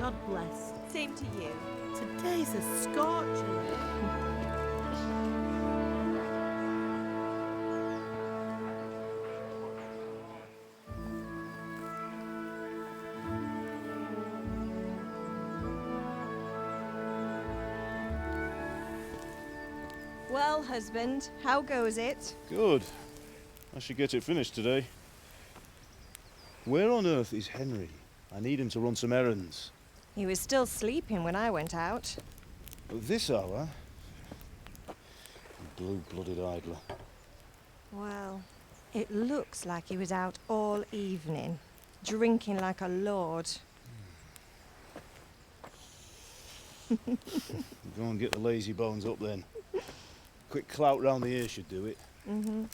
God bless. Same to you. Today's a scorcher. Well, husband, how goes it? Good. I should get it finished today. Where on earth is Henry? I need him to run some errands. He was still sleeping when I went out. At this hour? Blue-blooded idler. Well, it looks like he was out all evening, drinking like a lord. Go and get the lazy bones up then. Quick clout round the ear should do it. Mm-hmm.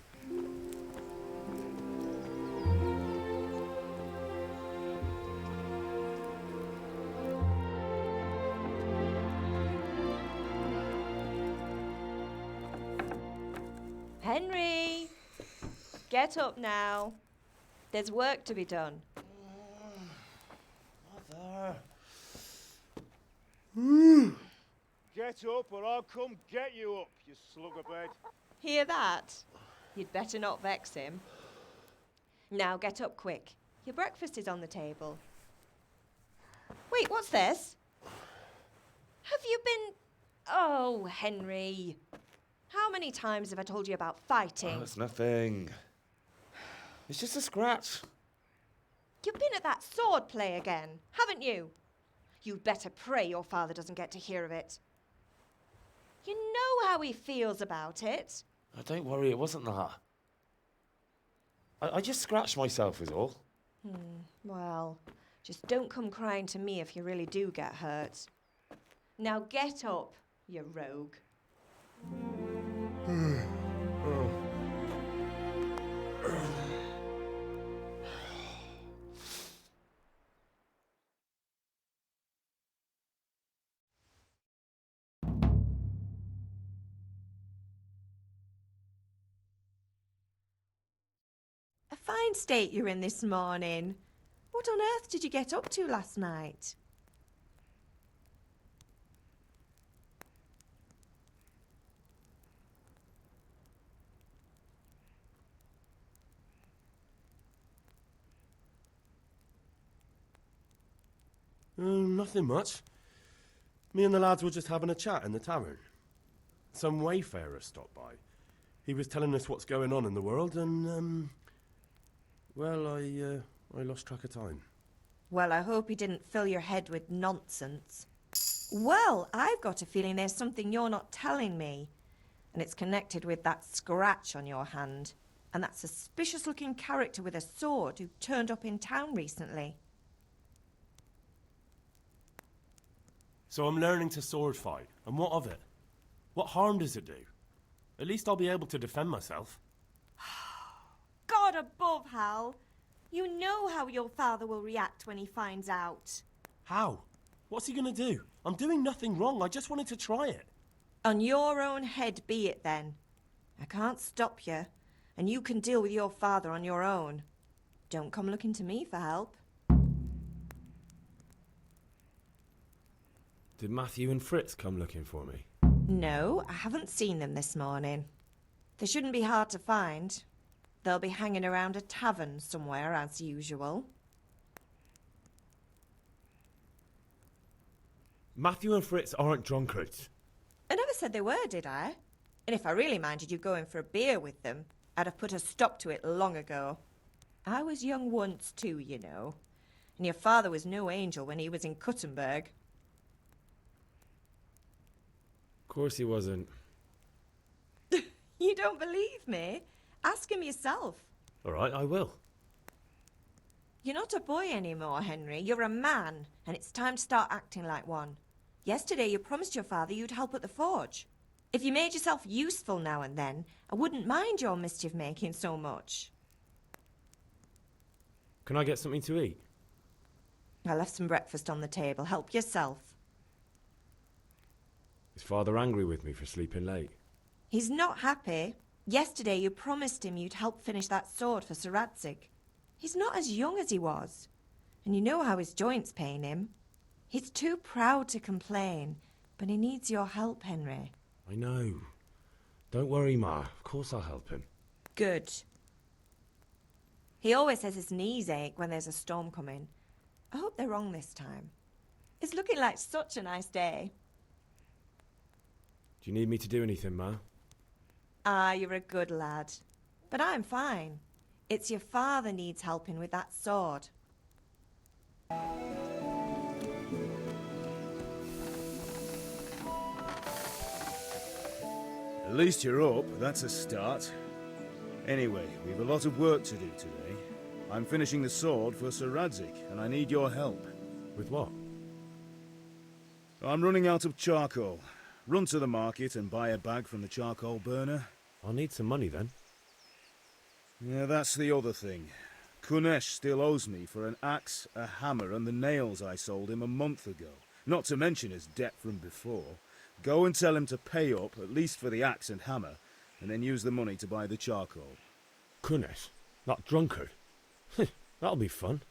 Henry! Get up now. There's work to be done. Mother! Get up or I'll come get you up, you slugabed. Hear that? You'd better not vex him. Now get up quick. Your breakfast is on the table. Wait, what's this? Have you been... Oh, Henry. How many times have I told you about fighting? Oh, it's nothing. It's just a scratch. You've been at that sword play again, haven't you? You'd better pray your father doesn't get to hear of it. You know how he feels about it. Oh, don't worry, it wasn't that. I just scratched myself is all. Well, just don't come crying to me if you really do get hurt. Now get up, you rogue. A fine state you're in this morning. What on earth did you get up to last night? Nothing much. Me and the lads were just having a chat in the tavern. Some wayfarer stopped by. He was telling us what's going on in the world and, well, I lost track of time. Well, I hope he didn't fill your head with nonsense. Well, I've got a feeling there's something you're not telling me. And it's connected with that scratch on your hand. And that suspicious-looking character with a sword who turned up in town recently. So I'm learning to sword fight, and what of it? What harm does it do? At least I'll be able to defend myself. God above, Hal. You know how your father will react when he finds out. How? What's he gonna do? I'm doing nothing wrong, I just wanted to try it. On your own head be it then. I can't stop you, and you can deal with your father on your own. Don't come looking to me for help. Did Matthew and Fritz come looking for me? No, I haven't seen them this morning. They shouldn't be hard to find. They'll be hanging around a tavern somewhere, as usual. Matthew and Fritz aren't drunkards. I never said they were, did I? And if I really minded you going for a beer with them, I'd have put a stop to it long ago. I was young once too, you know. And your father was no angel when he was in Cuttenberg. Of course he wasn't. You don't believe me? Ask him yourself. All right, I will. You're not a boy anymore, Henry. You're a man, and it's time to start acting like one. Yesterday you promised your father you'd help at the forge. If you made yourself useful now and then, I wouldn't mind your mischief-making so much. Can I get something to eat? I left some breakfast on the table. Help yourself. Is Father angry with me for sleeping late? He's not happy. Yesterday you promised him you'd help finish that sword for Sir Radzig. He's not as young as he was. And you know how his joints pain him. He's too proud to complain, but he needs your help, Henry. I know. Don't worry, Ma. Of course I'll help him. Good. He always says his knees ache when there's a storm coming. I hope they're wrong this time. It's looking like such a nice day. Do you need me to do anything, Ma? Ah, you're a good lad. But I'm fine. It's your father needs helping with that sword. At least you're up, that's a start. Anyway, we've a lot of work to do today. I'm finishing the sword for Sir Radzig, and I need your help. With what? I'm running out of charcoal. Run to the market and buy a bag from the charcoal burner. I'll need some money then. Yeah, that's the other thing. Kunesh still owes me for an axe, a hammer, and the nails I sold him a month ago. Not to mention his debt from before. Go and tell him to pay up, at least for the axe and hammer, and then use the money to buy the charcoal. Kunesh? That drunkard? That'll be fun.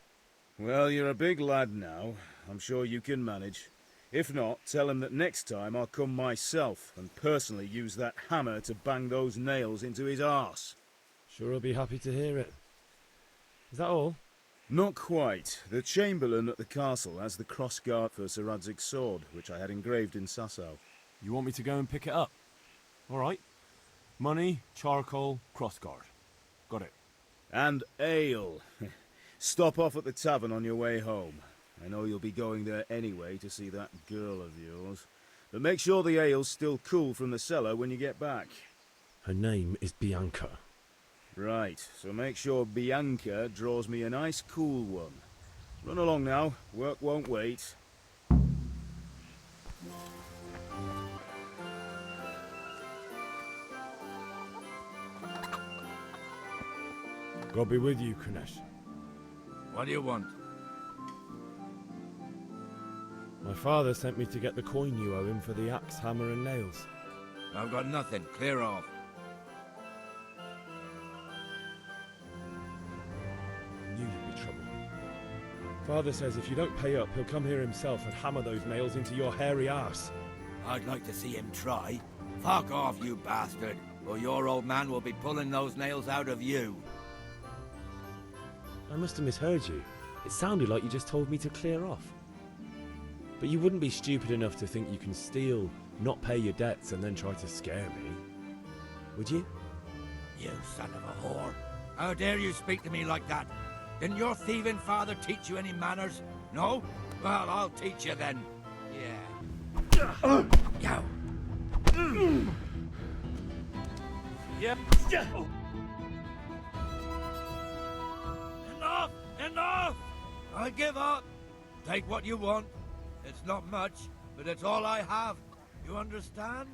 Well, you're a big lad now. I'm sure you can manage. If not, tell him that next time I'll come myself and personally use that hammer to bang those nails into his arse. Sure I'll be happy to hear it. Is that all? Not quite. The Chamberlain at the castle has the cross-guard for Sir Radzig's sword, which I had engraved in Sasau. You want me to go and pick it up? All right. Money, charcoal, crossguard. Got it. And ale. Stop off at the tavern on your way home. I know you'll be going there anyway to see that girl of yours. But make sure the ale's still cool from the cellar when you get back. Her name is Bianca. Right, so make sure Bianca draws me a nice cool one. Run along now, work won't wait. God be with you, Kunesh. What do you want? My father sent me to get the coin you owe him for the axe, hammer and nails. I've got nothing. Clear off. I knew you'd be trouble. Father says if you don't pay up, he'll come here himself and hammer those nails into your hairy arse. I'd like to see him try. Fuck off, you bastard, or your old man will be pulling those nails out of you. I must have misheard you. It sounded like you just told me to clear off. But you wouldn't be stupid enough to think you can steal, not pay your debts, and then try to scare me. Would you? You son of a whore. How dare you speak to me like that? Didn't your thieving father teach you any manners? No? Well, I'll teach you then. Yeah. Yow. Yeah. Enough! Enough! I give up. Take what you want. It's not much, but it's all I have. You understand?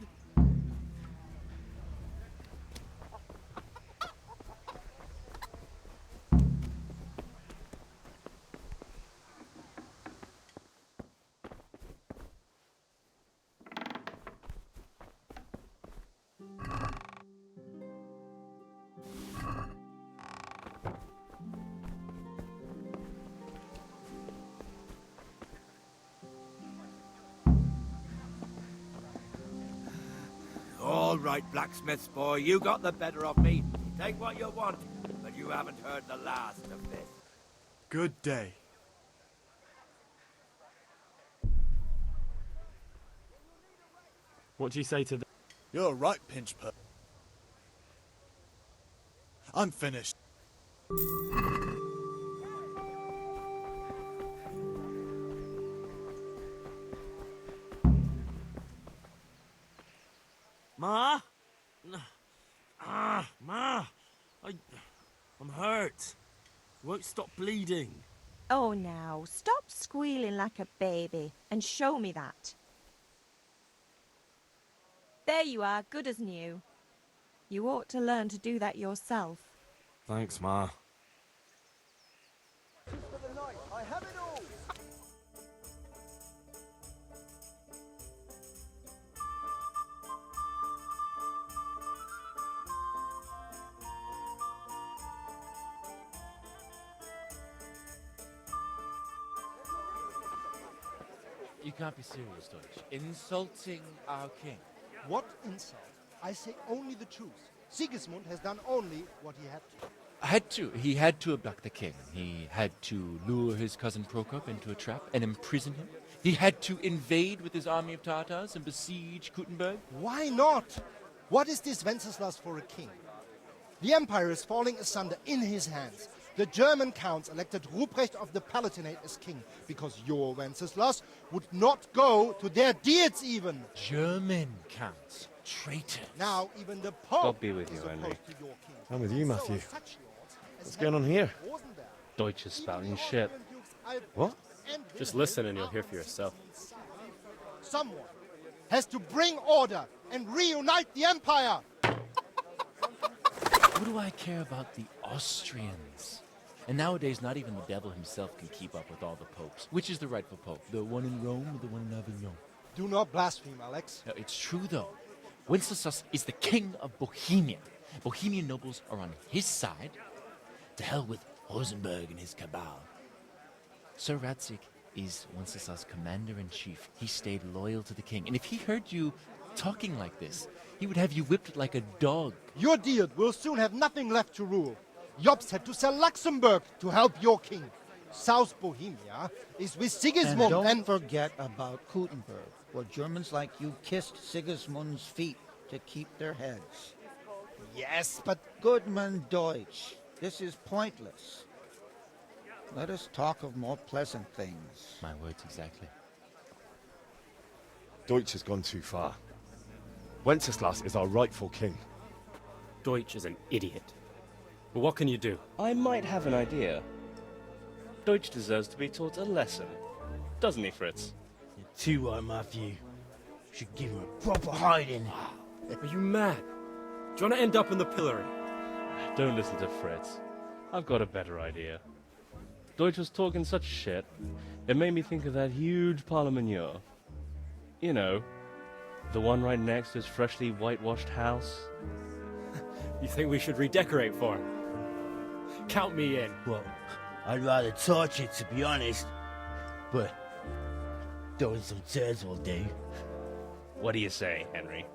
All right, blacksmith's boy, you got the better of me. Take what you want, but you haven't heard the last of this. Good day. What do you say to the... You're right, Pinchper. I'm finished. Ma? Ma! I'm hurt. Won't stop bleeding. Oh, now, stop squealing like a baby and show me that. There you are, good as new. You ought to learn to do that yourself. Thanks, Ma. You can't be serious, Deutsch. Insulting our king. What insult? I say only the truth. Sigismund has done only what he had to. He had to abduct the king. He had to lure his cousin Prokop into a trap and imprison him. He had to invade with his army of Tatars and besiege Kuttenberg. Why not? What is this Wenceslas for a king? The empire is falling asunder in his hands. The German counts elected Ruprecht of the Palatinate as king because your Wenceslas would not go to their deeds even. German counts. Traitors. Now even the Pope God be with you, is Henry. opposed to your king. I'm with you, So Matthew. are such lords as What's going on here? Rosenberg. Deutsch is spouting shit. What? Just listen and you'll hear for yourself. Someone has to bring order and reunite the empire. What do I care about the Austrians? And nowadays, not even the devil himself can keep up with all the popes. Which is the rightful pope? The one in Rome or the one in Avignon? Do not blaspheme, Alex. No, it's true, though. Wenceslas is the king of Bohemia. Bohemian nobles are on his side. To hell with Rosenberg and his cabal. Sir Radzik is Wenceslas' commander-in-chief. He stayed loyal to the king. And if he heard you talking like this, he would have you whipped like a dog. Your Diet will soon have nothing left to rule. Jobst had to sell Luxembourg to help your king. South Bohemia is with Sigismund And don't forget about Kuttenberg, where Germans like you kissed Sigismund's feet to keep their heads. Yes, but Goodman Deutsch, this is pointless. Let us talk of more pleasant things. My words exactly. Deutsch has gone too far. Wenceslas is our rightful king. Deutsch is an idiot. But what can you do? I might have an idea. Deutsch deserves to be taught a lesson. Doesn't he, Fritz? You're too right, Matthew. Should give him a proper hiding. Are you mad? Do you want to end up in the pillory? Don't listen to Fritz. I've got a better idea. Deutsch was talking such shit, it made me think of that huge parliament. You know, the one right next to his freshly whitewashed house. You think we should redecorate for him? Count me in. Well, I'd rather torch it, to be honest. But throwing some tears will do. What do you say, Henry?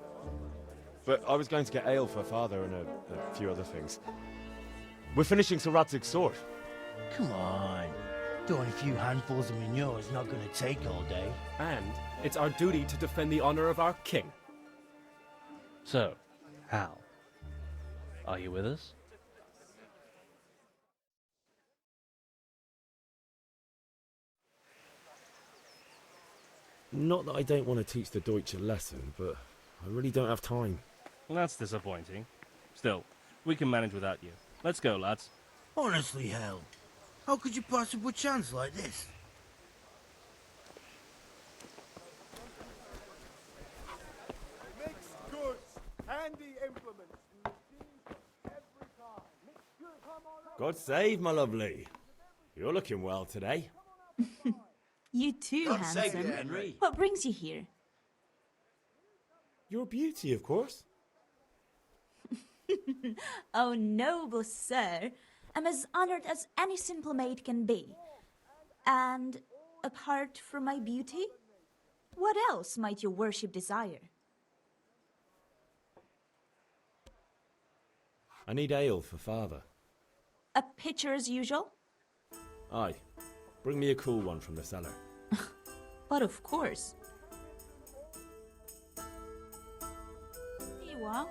But I was going to get ale for father and a few other things. We're finishing Sir Radzig's sword. Come on. Throwing a few handfuls of manure is not going to take all day. And it's our duty to defend the honor of our king. So, Hal, are you with us? Not that I don't want to teach the Deutsch a lesson, but I really don't have time. Well, that's disappointing. Still, we can manage without you. Let's go, lads. Honestly, Hal, how could you possibly chance like this? Mixed goods, handy implements, every kind. God save, my lovely. You're looking well today. You too, God save handsome. you, Henry. What brings you here? Your beauty, of course. Oh, noble sir, I'm as honored as any simple maid can be. And apart from my beauty, what else might your worship desire? I need ale for father. A pitcher as usual? Aye. Bring me a cool one from the cellar. But of course. Here you are.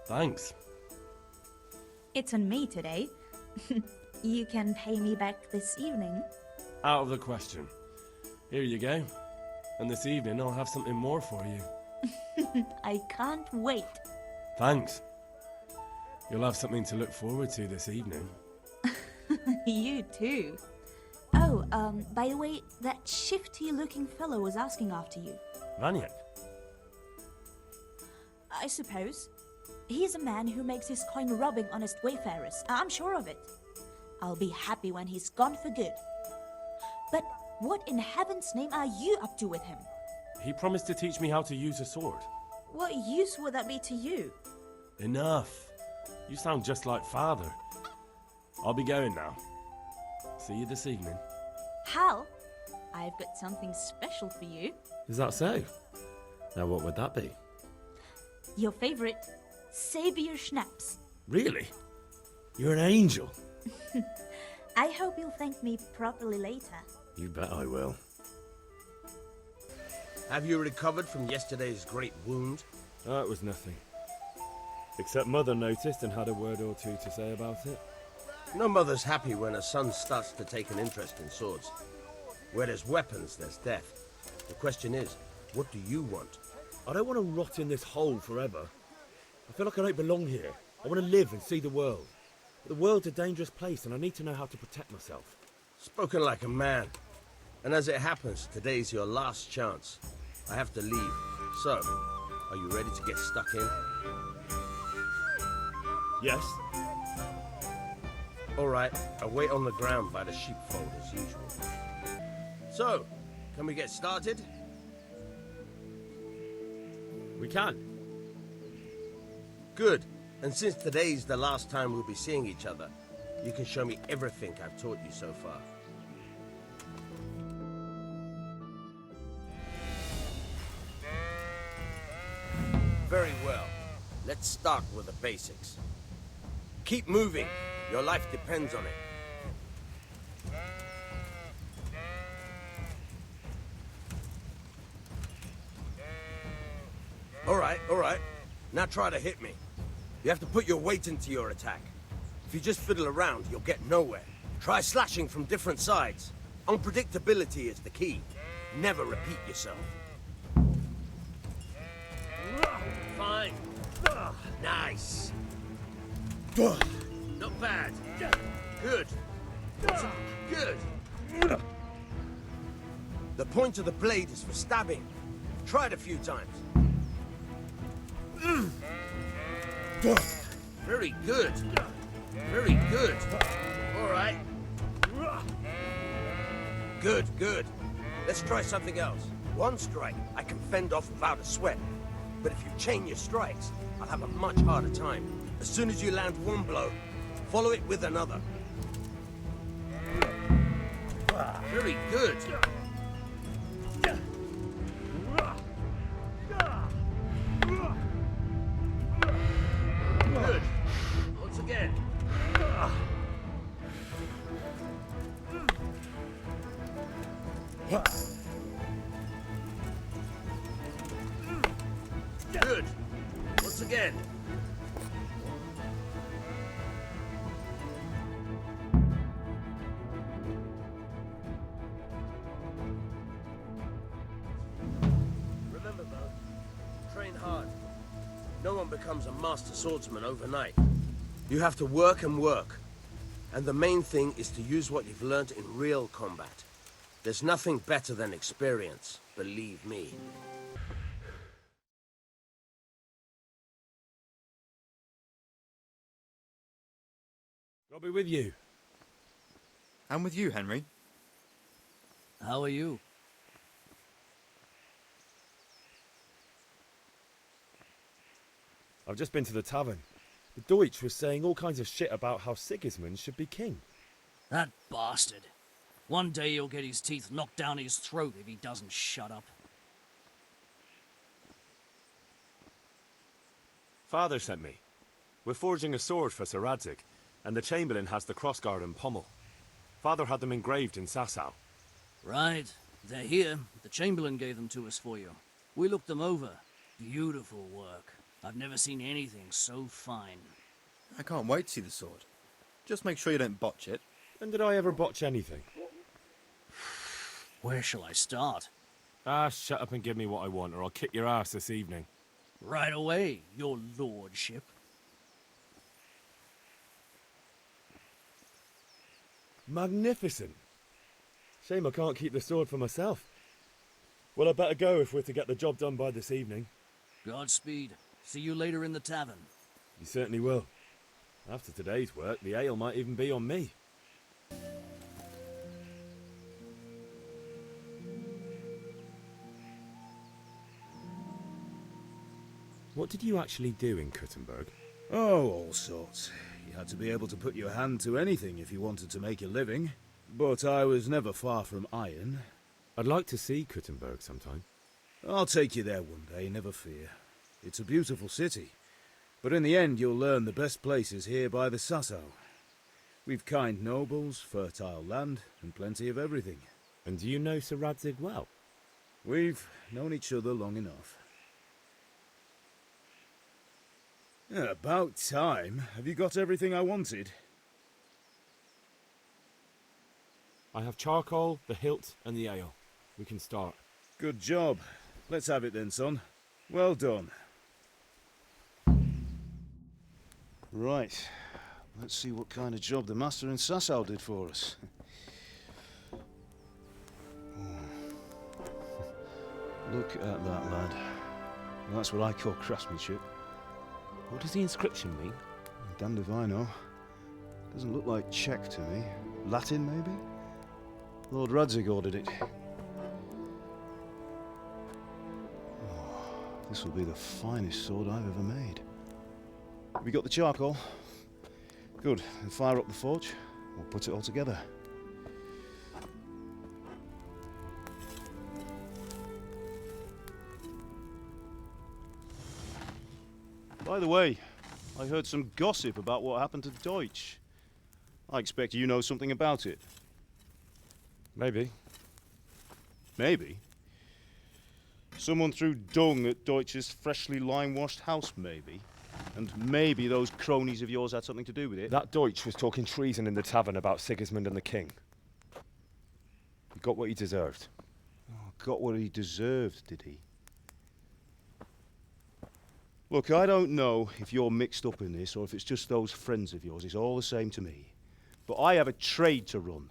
Thanks. It's on me today. You can pay me back this evening. Out of the question. Here you go. And this evening I'll have something more for you. I can't wait. Thanks. You'll have something to look forward to this evening. You too. Oh, by the way, that shifty-looking fellow was asking after you. Vaniak? I suppose. He's a man who makes his coin robbing honest wayfarers. I'm sure of it. I'll be happy when he's gone for good. But what in heaven's name are you up to with him? He promised to teach me how to use a sword. What use would that be to you? Enough. You sound just like father. I'll be going now. See you this evening. Hal, I've got something special for you. Is that so? Now, what would that be? Your favorite Savior Schnapps. Really? You're an angel. I hope you'll thank me properly later. You bet I will. Have you recovered from yesterday's great wound? It was nothing. Except Mother noticed and had a word or two to say about it. No mother's happy when her son starts to take an interest in swords. Where there's weapons, there's death. The question is, what do you want? I don't want to rot in this hole forever. I feel like I don't belong here. I want to live and see the world. But the world's a dangerous place and I need to know how to protect myself. Spoken like a man. And as it happens, today's your last chance. I have to leave. So, are you ready to get stuck in? Yes. All right, I'll wait on the ground by the sheepfold as usual. So, can we get started? We can. Good. And since today's the last time we'll be seeing each other, you can show me everything I've taught you so far. Very well. Let's start with the basics. Keep moving. Your life depends on it. All right. Now try to hit me. You have to put your weight into your attack. If you just fiddle around, you'll get nowhere. Try slashing from different sides. Unpredictability is the key. Never repeat yourself. Fine. Nice. Not bad. Good. Good. The point of the blade is for stabbing. Try it a few times. Very good. Very good. All right. Good. Let's try something else. One strike, I can fend off without a sweat. But if you chain your strikes, I'll have a much harder time. As soon as you land one blow, follow it with another. Very good. Good. Once again. Good. Once again. Remember though, train hard. No one becomes a master swordsman overnight. You have to work and work. And the main thing is to use what you've learned in real combat. There's nothing better than experience, believe me. I'll be with you. I'm with you, Henry. How are you? I've just been to the tavern. The Deutsch was saying all kinds of shit about how Sigismund should be king. That bastard. One day he'll get his teeth knocked down his throat if he doesn't shut up. Father sent me. We're forging a sword for Sir Radzig, and the Chamberlain has the crossguard and pommel. Father had them engraved in Sasau. Right. They're here. The Chamberlain gave them to us for you. We looked them over. Beautiful work. I've never seen anything so fine. I can't wait to see the sword. Just make sure you don't botch it. When did I ever botch anything? Where shall I start? Shut up and give me what I want, or I'll kick your ass this evening. Right away, your lordship. Magnificent. Shame I can't keep the sword for myself. Well, I better go if we're to get the job done by this evening. Godspeed. See you later in the tavern. You certainly will. After today's work, the ale might even be on me. What did you actually do in Kuttenberg? Oh, all sorts. You had to be able to put your hand to anything if you wanted to make a living. But I was never far from iron. I'd like to see Kuttenberg sometime. I'll take you there one day, never fear. It's a beautiful city, but in the end you'll learn the best places here by the Sasau. We've kind nobles, fertile land, and plenty of everything. And do you know Sir Radzig well? We've known each other long enough. Yeah, about time. Have you got everything I wanted? I have charcoal, the hilt, and the ale. We can start. Good job. Let's have it then, son. Well done. Right. Let's see what kind of job the master in Sasau did for us. Look at that, lad. That's what I call craftsmanship. What does the inscription mean? Damned if I know. Doesn't look like Czech to me. Latin, maybe? Lord Radzig ordered it. Oh, this will be the finest sword I've ever made. Have you got the charcoal? Good. Then fire up the forge. We'll put it all together. By the way, I heard some gossip about what happened to Deutsch. I expect you know something about it. Maybe. Maybe? Someone threw dung at Deutsch's freshly lime-washed house, maybe? And maybe those cronies of yours had something to do with it? That Deutsch was talking treason in the tavern about Sigismund and the king. He got what he deserved. Oh, got what he deserved, did he? Look, I don't know if you're mixed up in this or if it's just those friends of yours. It's all the same to me. But I have a trade to run.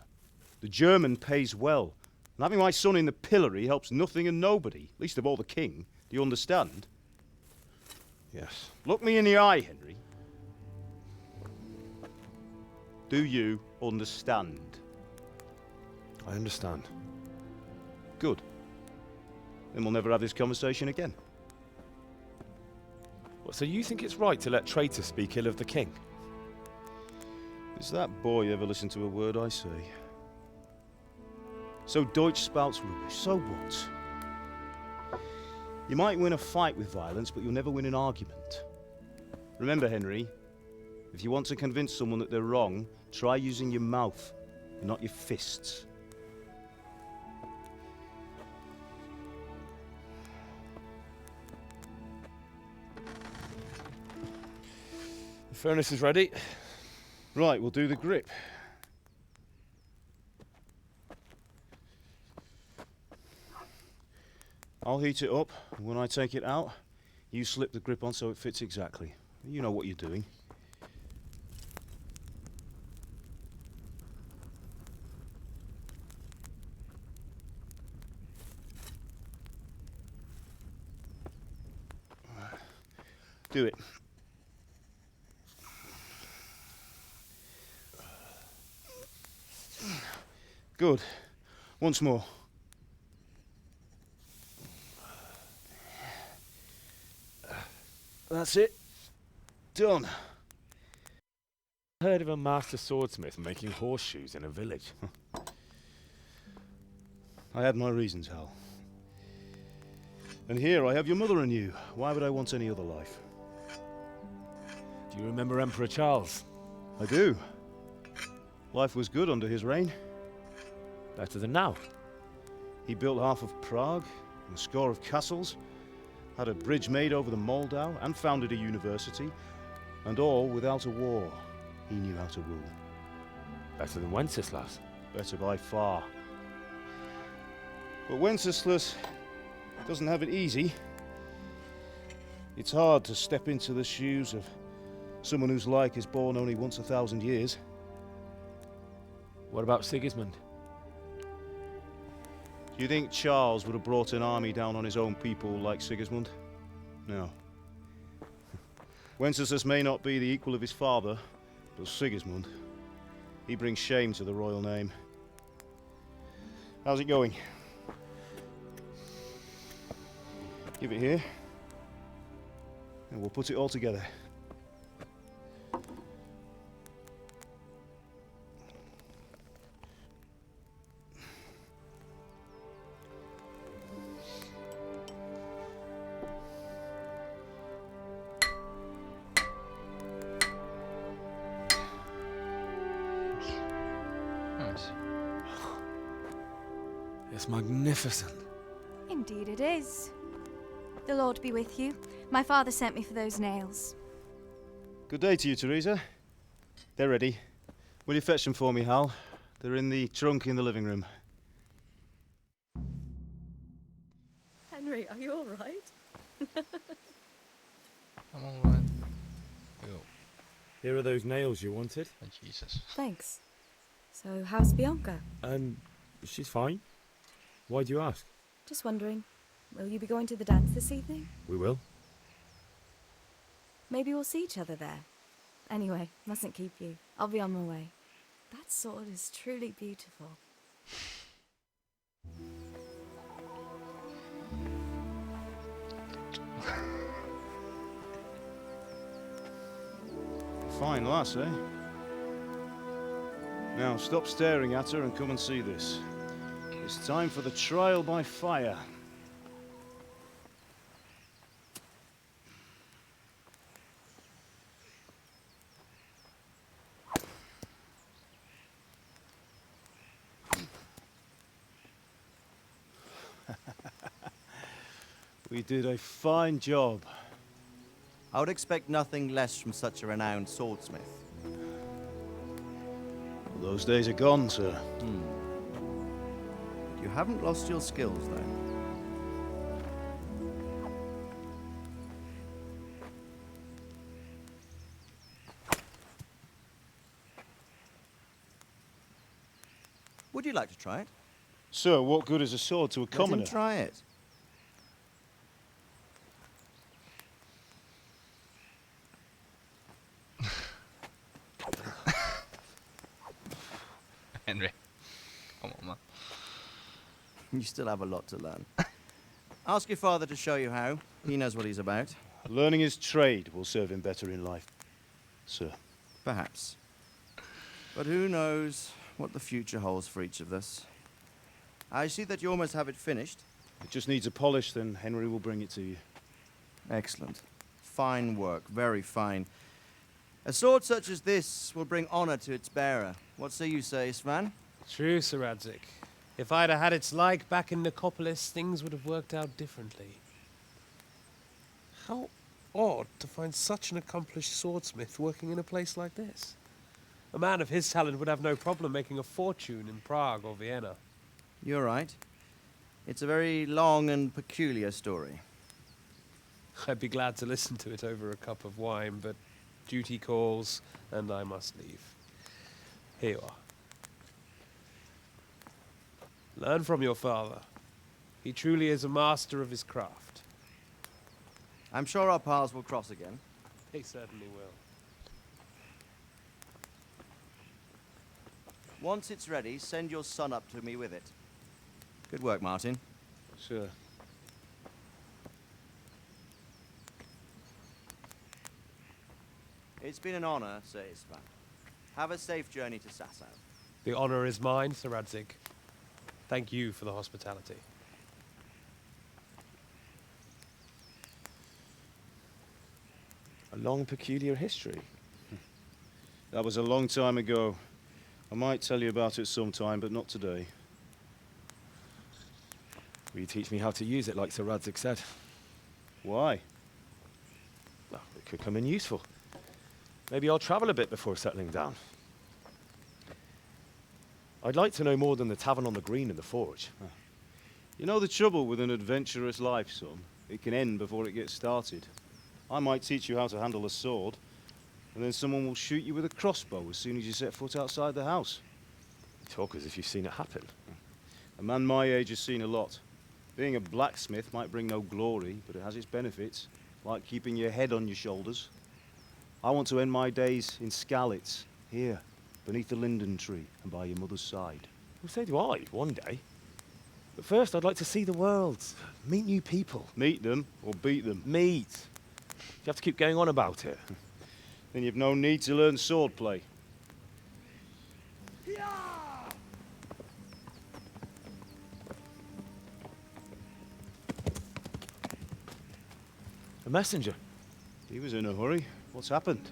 The German pays well. And having my son in the pillory helps nothing and nobody, least of all the king. Do you understand? Yes. Look me in the eye, Henry. Do you understand? I understand. Good. Then we'll never have this conversation again. What, so you think it's right to let traitors speak ill of the king? Does that boy ever listen to a word I say? So Deutsch spouts rubbish, so what? You might win a fight with violence, but you'll never win an argument. Remember, Henry, if you want to convince someone that they're wrong, try using your mouth, and not your fists. The furnace is ready. Right, we'll do the grip. I'll heat it up, and when I take it out, you slip the grip on so it fits exactly. You know what you're doing. Do it. Good. Once more. That's it. Done. I heard of a master swordsmith making horseshoes in a village. I had my reasons, Hal. And here I have your mother and you. Why would I want any other life? Do you remember Emperor Charles? I do. Life was good under his reign. Better than now. He built half of Prague, and a score of castles, had a bridge made over the Moldau, and founded a university, and all without a war. He knew how to rule. Better than Wenceslas. Better by far. But Wenceslas doesn't have it easy. It's hard to step into the shoes of someone whose like is born only once 1,000 years. What about Sigismund? Do you think Charles would have brought an army down on his own people like Sigismund? No. Wenceslas may not be the equal of his father, but Sigismund, he brings shame to the royal name. How's it going? Give it here, and we'll put it all together. It's magnificent. Indeed it is. The Lord be with you. My father sent me for those nails. Good day to you, Teresa. They're ready. Will you fetch them for me, Hal? They're in the trunk in the living room. Henry, are you all right? I'm alright. Here are those nails you wanted. Oh, Jesus. Thanks. So, how's Bianca? She's fine. Why do you ask? Just wondering, will you be going to the dance this evening? We will. Maybe we'll see each other there. Anyway, mustn't keep you. I'll be on my way. That sword is truly beautiful. Fine lass, eh? Now, stop staring at her and come and see this. It's time for the trial by fire. We did a fine job. I would expect nothing less from such a renowned swordsmith. Those days are gone, sir. You haven't lost your skills, though. Would you like to try it? Sir, what good is a sword to a commoner? Let him try it. Henry. Come on, man. You still have a lot to learn. Ask your father to show you how. He knows what he's about. Learning his trade will serve him better in life, sir. Perhaps. But who knows what the future holds for each of us. I see that you almost have it finished. It just needs a polish, then Henry will bring it to you. Excellent. Fine work, very fine. A sword such as this will bring honor to its bearer. What say you, Svan? True, Sir Radzik. If I'd have had its like back in Nicopolis, things would have worked out differently. How odd to find such an accomplished swordsmith working in a place like this. A man of his talent would have no problem making a fortune in Prague or Vienna. You're right. It's a very long and peculiar story. I'd be glad to listen to it over a cup of wine, but duty calls, and I must leave. Here you are. Learn from your father. He truly is a master of his craft. I'm sure our paths will cross again. They certainly will. Once it's ready, send your son up to me with it. Good work, Martin. Sure. It's been an honor, Sir Isvan. Have a safe journey to Sasau. The honor is mine, Sir Radzik. Thank you for the hospitality. A long, peculiar history. That was a long time ago. I might tell you about it sometime, but not today. Will you teach me how to use it, like Sir Radzik said? Why? Well, it could come in useful. Maybe I'll travel a bit before settling down. I'd like to know more than the tavern on the green and the forge. You know the trouble with an adventurous life, son? It can end before it gets started. I might teach you how to handle a sword, and then someone will shoot you with a crossbow as soon as you set foot outside the house. You talk as if you've seen it happen. A man my age has seen a lot. Being a blacksmith might bring no glory, but it has its benefits, like keeping your head on your shoulders. I want to end my days in Skalitz, here, beneath the linden tree and by your mother's side. Well, so do I, one day. But first, I'd like to see the world, meet new people. Meet them or beat them? Meet. You have to keep going on about it. Then you've no need to learn swordplay. A messenger. He was in a hurry. What's happened?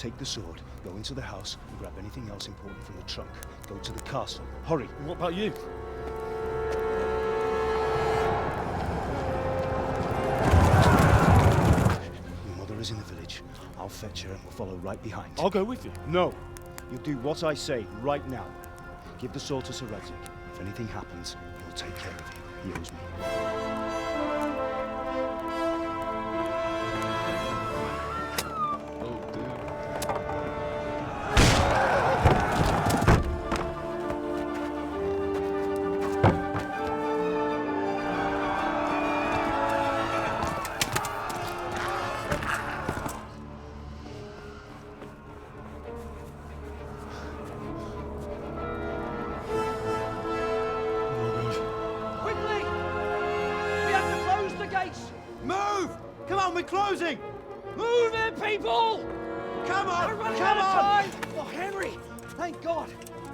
take the sword, go into the house, and grab anything else important from the trunk. Go to the castle. Hurry! And what about you? Your mother is in the village. I'll fetch her and we'll follow right behind. I'll go with you. No! You'll do what I say right now. Give the sword to Sir Radzik. If anything happens, he'll take care of you. He owes me. Quickly! We have to close the gates! Move! Come on, we're closing! Move it, people! Come on! We're running Come out of on! time! Oh, Henry! Thank God!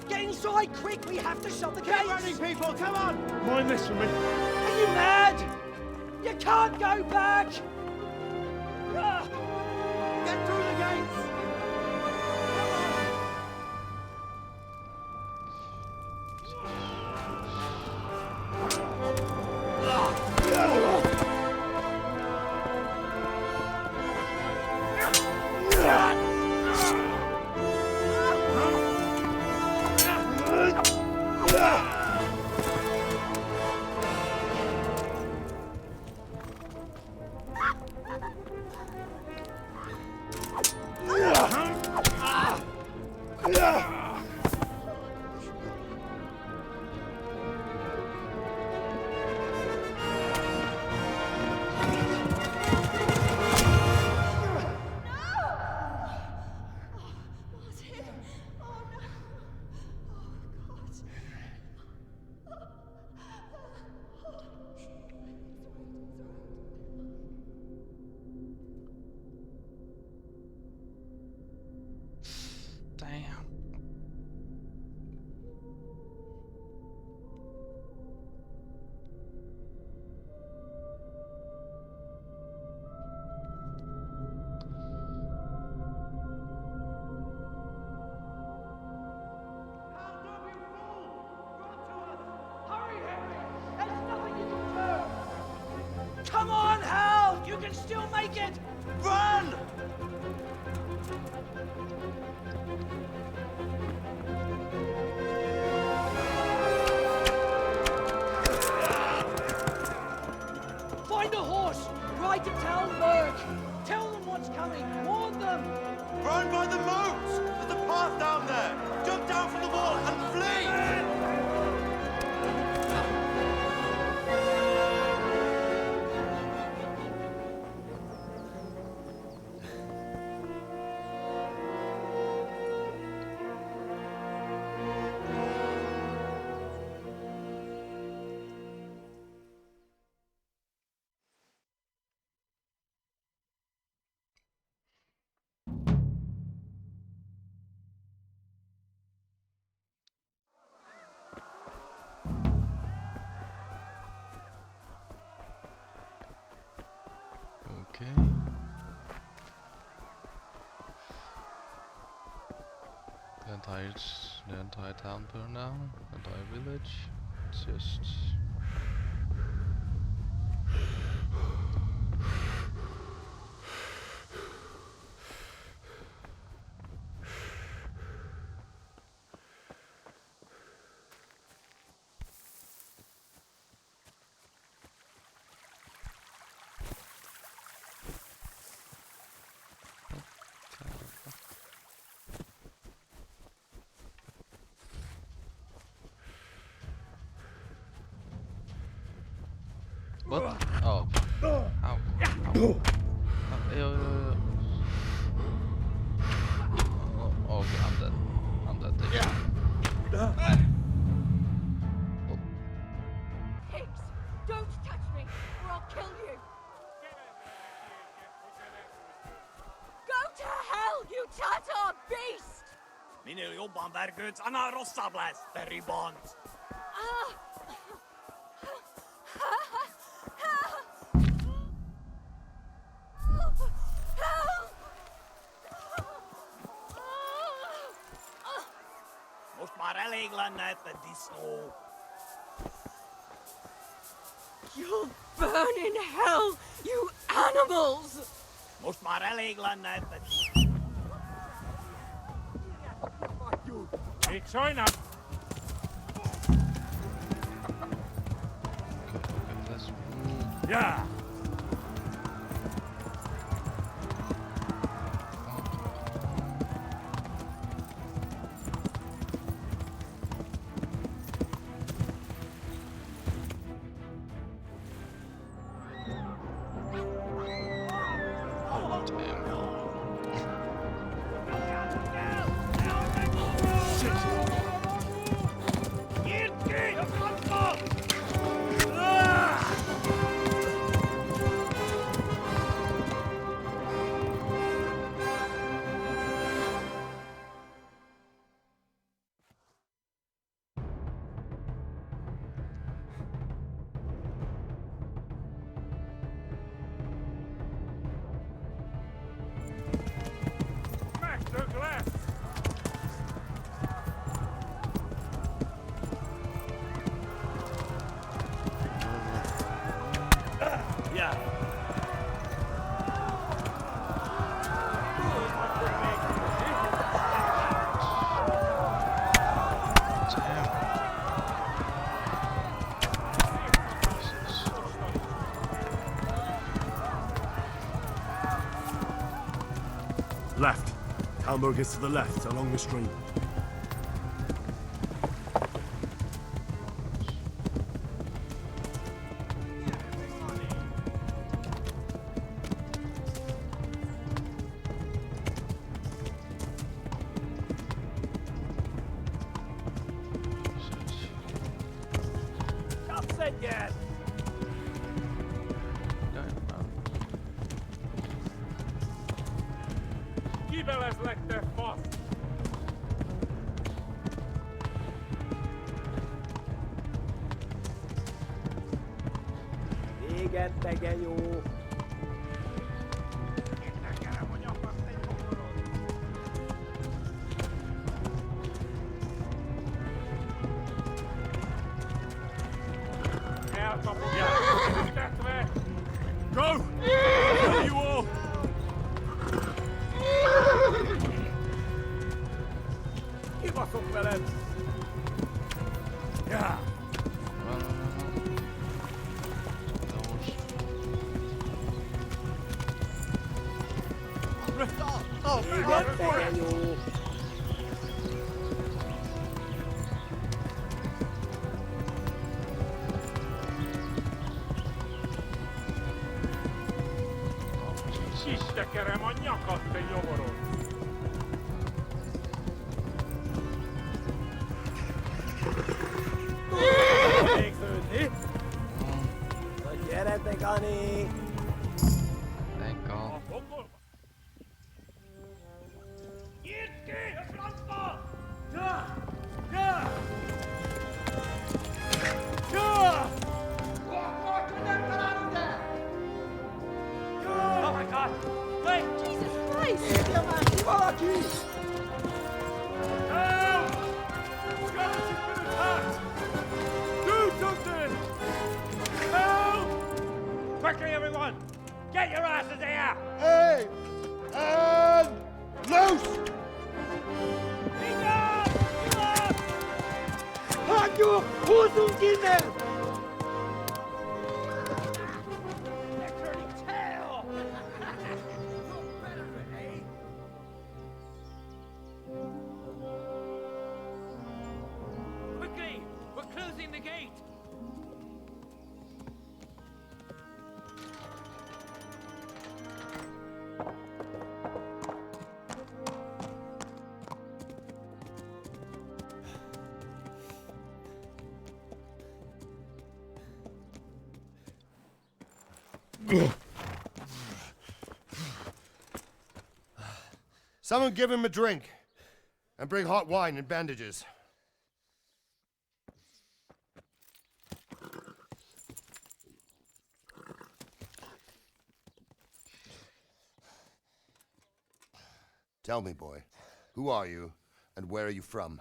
Get inside, quick! We have to shut the gates! Get running, people! Come on! Mind this for me. Are you mad? You can't go back! Ah! Get through the gates! Damn. Hurry, Henry! There's nothing you can do! Come on, Hal! You can still make it! Run! Find a horse! Ride to Talmberg! Tell them what's coming! Warn them! Run by the moat! There's a path down there! Jump down from the wall and flee! Okay. The entire town burned down, entire village. It's just what? Oh. Ow. Ow. Oh, okay, I'm dead. I'm dead. Higgs, don't touch me, or I'll kill you. Go to hell, you Tatar beast! Minul jobban vergőd, anna rosszabb lesz, Perry Bond. eliglannet the disco. You'll burn in hell, you animals! Most mar eliglannet the... Ik zou nou. Ja. Left. Hamburg is to the left, along the stream. Yet. Kibel is like their fast. Igen, tegelyó. Go! Kill you all! Kibaszok veled! Yeah! Igen, tegelyó. Sistekerem a nyakat, te nyomoron! Végződni? Na gyere, Gani! Thank God. Nyitd ki a francba! Ja! Ja! Ja! Oh my God! Wait! Jesus Christ! Érje már ki valaki! Help! Skeleton been attacked! Do something! Help! Quickly, everyone! Get your asses here! Hey! And loose! Hagyjuk! Húzzunk innen! They're turning tail! Quickly! We're closing the gate! Someone give him a drink. And bring hot wine and bandages. Tell me, boy, who are you and where are you from?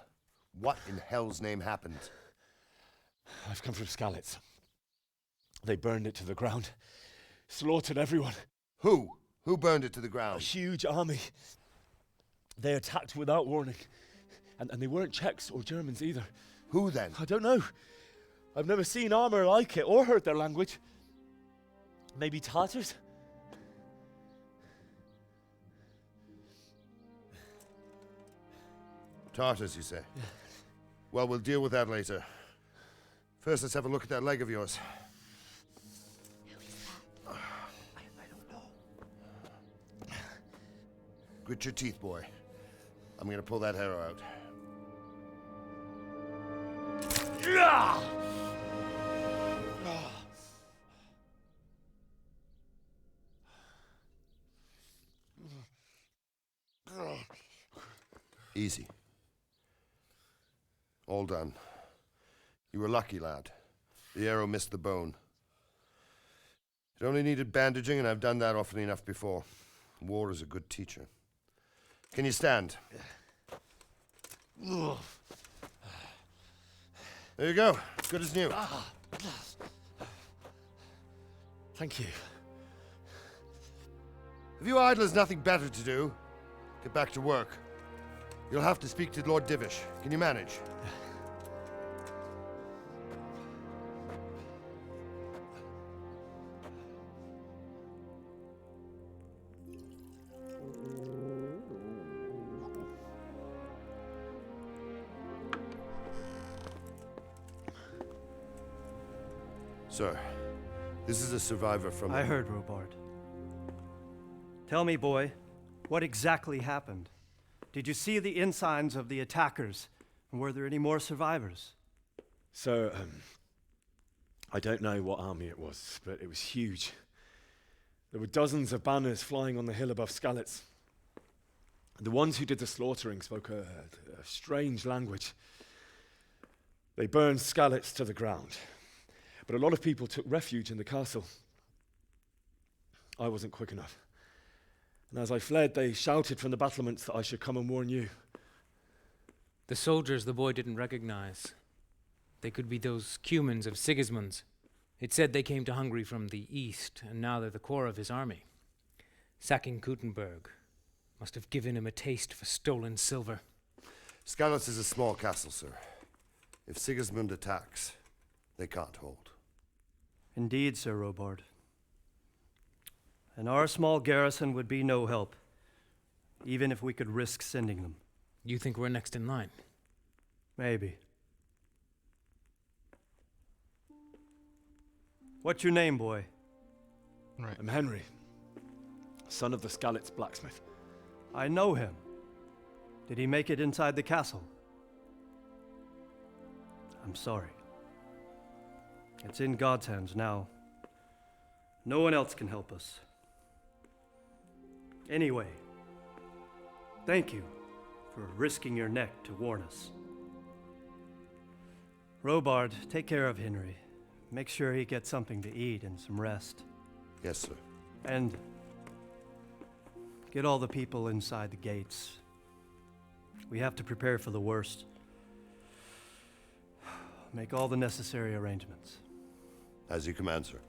What in hell's name happened? I've come from Skalitz. They burned it to the ground. Slaughtered everyone. Who? Who burned it to the ground? A huge army. They attacked without warning. And they weren't Czechs or Germans either. Who then? I don't know. I've never seen armor like it or heard their language. Maybe Tatars? Tartars, you say? Yeah. Well, we'll deal with that later. First, let's have a look at that leg of yours. I don't know. Grit your teeth, boy. I'm gonna pull that arrow out. Easy. All done. You were lucky, lad. The arrow missed the bone. It only needed bandaging, and I've done that often enough before. War is a good teacher. Can you stand? There you go. Good as new. Thank you. If you idlers nothing better to do, get back to work. You'll have to speak to Lord Divish. Can you manage? Sir, this is a survivor from... I heard, Robard. Tell me, boy, what exactly happened? Did you see the ensigns of the attackers? And were there any more survivors? So, I don't know what army it was, but it was huge. There were dozens of banners flying on the hill above Skalitz. The ones who did the slaughtering spoke a strange language. They burned Skalitz to the ground. But a lot of people took refuge in the castle. I wasn't quick enough. And as I fled, they shouted from the battlements that I should come and warn you. The soldiers the boy didn't recognize. They could be those Cumans of Sigismund's. It said they came to Hungary from the east, and now they're the core of his army. Sacking Kuttenberg must have given him a taste for stolen silver. Skalitz is a small castle, sir. If Sigismund attacks, they can't hold. Indeed, Sir Robard. And our small garrison would be no help, even if we could risk sending them. You think we're next in line? Maybe. What's your name, boy? Right. I'm Henry, son of the Skalitz blacksmith. I know him. Did he make it inside the castle? I'm sorry. It's in God's hands now. No one else can help us. Anyway, thank you for risking your neck to warn us. Robard, take care of Henry. Make sure he gets something to eat and some rest. Yes, sir. And get all the people inside the gates. We have to prepare for the worst. Make all the necessary arrangements. As you command, sir.